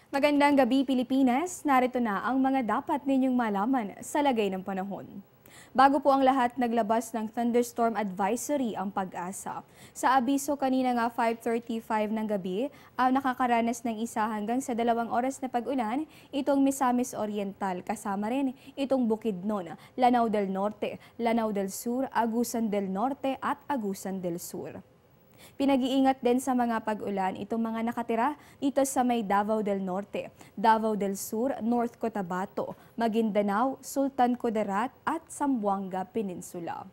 Magandang gabi, Pilipinas. Narito na ang mga dapat ninyong malaman sa lagay ng panahon. Bago po ang lahat, naglabas ng thunderstorm advisory ang Pag-asa. Sa abiso kanina nga 5:35 ng gabi, nakakaranas ng 1 hanggang sa 2 oras na pag-ulan itong Misamis Oriental, kasama rin itong Bukidnon, Lanao del Norte, Lanao del Sur, Agusan del Norte at Agusan del Sur. Pinag-iingat din sa mga pag-ulan itong mga nakatira dito sa may Davao del Norte, Davao del Sur, North Cotabato, Maguindanao, Sultan Kudarat at Zamboanga Peninsula.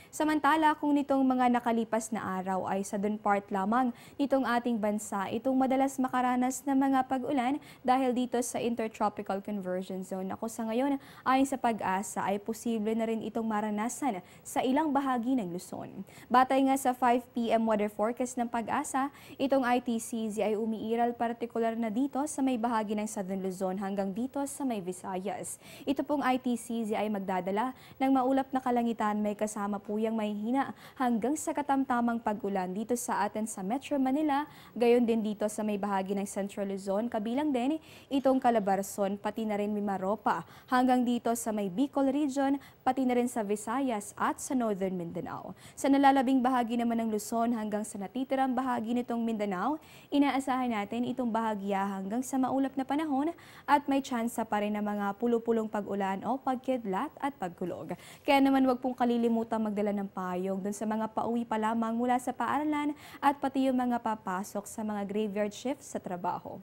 Samantala, kung nitong mga nakalipas na araw ay sa southern part lamang nitong ating bansa, itong madalas makaranas ng mga pag-ulan dahil dito sa Intertropical Conversion Zone. Ako sa ngayon, ayon sa Pag-asa, ay posible na rin itong maranasan sa ilang bahagi ng Luzon. Batay nga sa 5 p.m. weather forecast ng Pag-asa, itong ITCZ ay umiiral partikular na dito sa may bahagi ng Southern Luzon hanggang dito sa may Visayas. Ito pong ITCZ ay magdadala ng maulap na kalangitan, may kasama po yang may hina hanggang sa katamtamang pag-ulan dito sa atin sa Metro Manila, gayon din dito sa may bahagi ng Central Luzon, kabilang din itong Calabarzon, pati na rin Mimaropa, hanggang dito sa may Bicol Region, pati na rin sa Visayas at sa Northern Mindanao. Sa nalalabing bahagi naman ng Luzon hanggang sa natitirang bahagi nitong Mindanao, inaasahan natin itong bahagya hanggang sa maulap na panahon at may tsansa pa rin ng mga pulupulong pag-ulan o pagkidlat at pagkulog. Kaya naman wag pong kalilimutan magdala ng payong dun sa mga pauwi pa lamang mula sa paaralan at pati yung mga papasok sa mga graveyard shifts sa trabaho.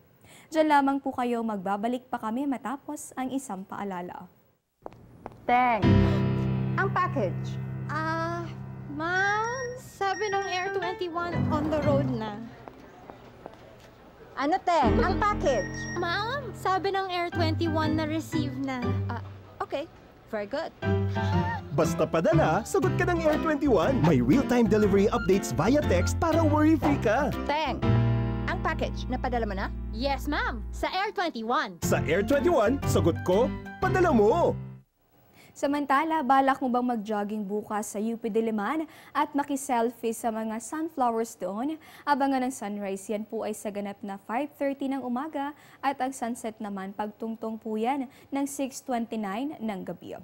Diyan lamang po kayo, magbabalik pa kami matapos ang isang paalala. Teng, ang package. Ma'am, sabi ng Air 21 on the road na. Ano, Teng? Ang package. Ma'am, sabi ng Air 21 na receive na. Okay, very good. Basta padala, sagot ka ng Air 21. May real-time delivery updates via text para worry-free ka. Teng, ang package, napadala mo na? Yes, ma'am, sa Air 21. Sa Air 21, sagot ko, padala mo! Samantala, balak mo bang mag-jogging bukas sa UP Diliman at makiselfie sa mga sunflowers doon? Abangan ng sunrise, yan po ay sa ganap na 5:30 ng umaga at ang sunset naman pagtungtong po yan ng 6:29 ng gabi.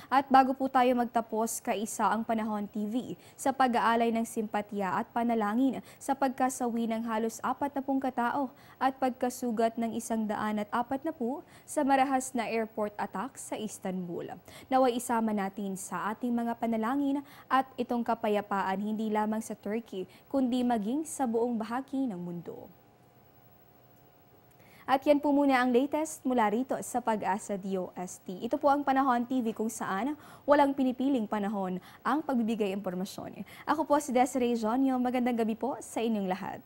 At bago po tayo magtapos, kaisa ang Panahon TV sa pag-aalay ng simpatya at panalangin sa pagkasawi ng halos 40 katao at pagkasugat ng 140 sa marahas na airport attack sa Istanbul. Naway isama natin sa ating mga panalangin at itong kapayapaan hindi lamang sa Turkey kundi maging sa buong bahagi ng mundo. At yan po muna ang latest mula rito sa Pag-asa DOST. Ito po ang Panahon TV kung saan walang pinipiling panahon ang pagbibigay impormasyon. Ako po si Desiree Jonio. Magandang gabi po sa inyong lahat.